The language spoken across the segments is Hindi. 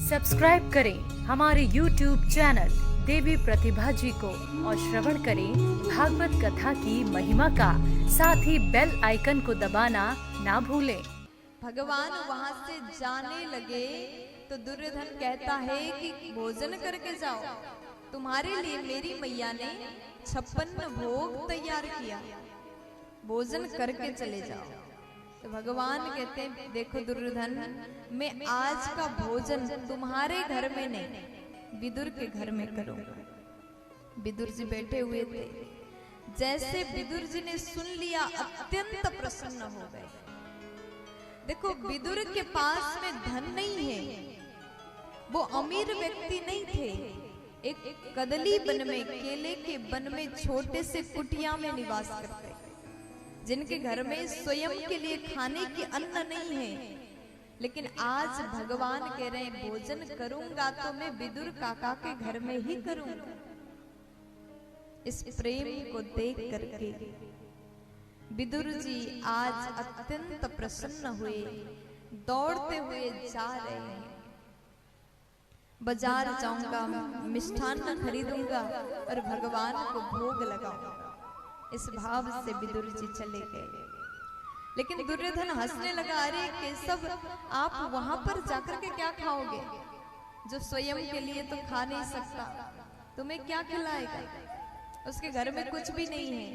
सब्सक्राइब करें हमारे YouTube चैनल देवी प्रतिभा जी को और श्रवण करें भागवत कथा की महिमा का। साथ ही बेल आइकन को दबाना ना भूलें। भगवान वहां से जाने लगे तो दुर्योधन कहता है कि भोजन करके जाओ, तुम्हारे लिए मेरी मैया ने 56 भोग तैयार किया, भोजन करके चले जाओ। तो भगवान कहते हैं देखो दुर्योधन, मैं आज का भोजन तुम्हारे घर में नहीं विदुर के घर में करूंगा। विदुर जी बैठे हुए थे, जैसे विदुर जी ने सुन लिया अत्यंत प्रसन्न हो गए। देखो विदुर के पास में धन नहीं है, वो अमीर व्यक्ति नहीं थे। एक कदली वन में, केले के वन में छोटे से कुटिया में निवास करते, जिनके घर में स्वयं के लिए खाने की अन्न नहीं है। लेकिन आज भगवान कह रहे हैं भोजन करूंगा तो मैं विदुर काका के घर में ही करूंगा। इस प्रेम को देख करके विदुर जी आज अत्यंत प्रसन्न हुए, दौड़ते हुए जा रहे हैं। बाजार जाऊंगा, मिष्ठान्न खरीदूंगा और भगवान को भोग लगाऊंगा, इस भाव से विदुर जी चले गए। लेकिन दुर्योधन हंसने लगा, अरे केशव आप वहां पर जाकर के क्या खाओगे, जो स्वयं के लिए तो खा नहीं सकता, तुम्हें क्या खिलाएगा, उसके घर में कुछ भी नहीं है,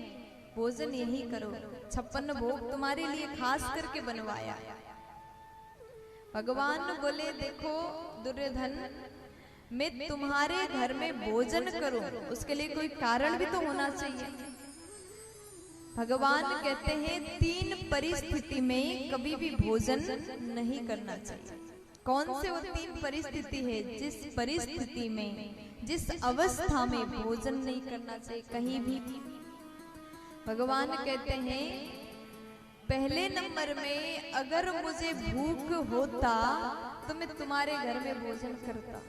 भोजन यही करो, 56 भोग तुम्हारे लिए खास करके बनवाया। भगवान बोले देखो दुर्योधन, मैं तुम्हारे घर में भोजन करूं उसके लिए कोई कारण भी तो होना चाहिए। भगवान कहते हैं 3 परिस्थिति में कभी भी भोजन नहीं करना चाहिए। कौन से वो 3 परिस्थिति है? जिस परिस्थिति में, जिस अवस्था में भोजन नहीं करना चाहिए कहीं भी। भगवान कहते हैं पहले नंबर में अगर मुझे भूख होता तो मैं तुम्हारे घर में भोजन करता,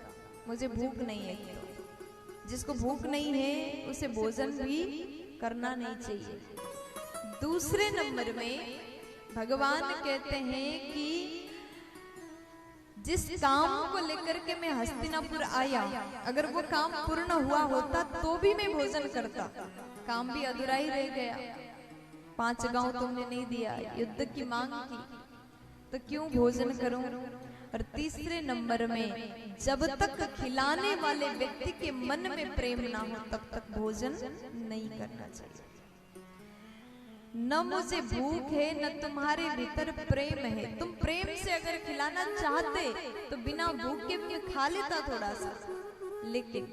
मुझे भूख नहीं है। जिसको भूख नहीं है उसे भोजन भी करना नहीं चाहिए। दूसरे नंबर में भगवान कहते हैं कि जिस काम को लेकर के मैं हस्तिनापुर आया, अगर वो काम पूर्ण हुआ होता तो भी मैं भोजन करता, काम भी अधूरा ही रह गया। 5 गांव तुमने नहीं दिया, युद्ध की मांग की, तो क्यों भोजन करूं। और तीसरे नंबर में जब तक खिलाने वाले व्यक्ति के मन में प्रेम ना हो तब तक भोजन नहीं करना चाहिए। न मुझे भूख है न तुम्हारे भीतर प्रेम है। तुम प्रेम से अगर खिलाना चाहते तो बिना भूख के भी खा लेता थोड़ा सा, लेकिन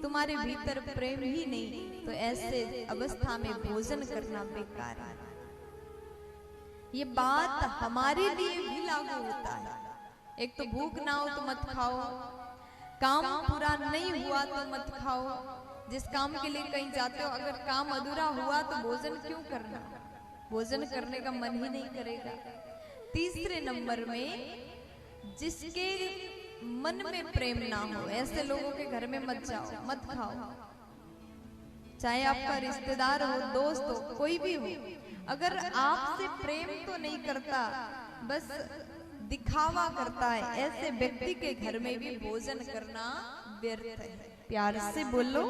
तुम्हारे भीतर प्रेम ही नहीं तो ऐसे अवस्था में भोजन करना बेकार है। ये बात हमारे लिए भी लागू होता है। एक तो भूख ना हो तो मत खाओ, काम पूरा नहीं हुआ तो मत खाओ। जिस काम के लिए कहीं जाते हो अगर काम अधूरा हुआ तो भोजन क्यों करना, भोजन करने का मन ही नहीं करेगा। तीसरे नंबर में जिसके मन में प्रेम ना हो ऐसे लोगों के घर में मत जाओ, मत खाओ। चाहे आपका रिश्तेदार हो, दोस्त हो, कोई भी हो, अगर आपसे प्रेम तो नहीं करता, बस दिखावा करता है, ऐसे व्यक्ति के घर में भी भोजन करना व्यर्थ है। प्यार से बोलो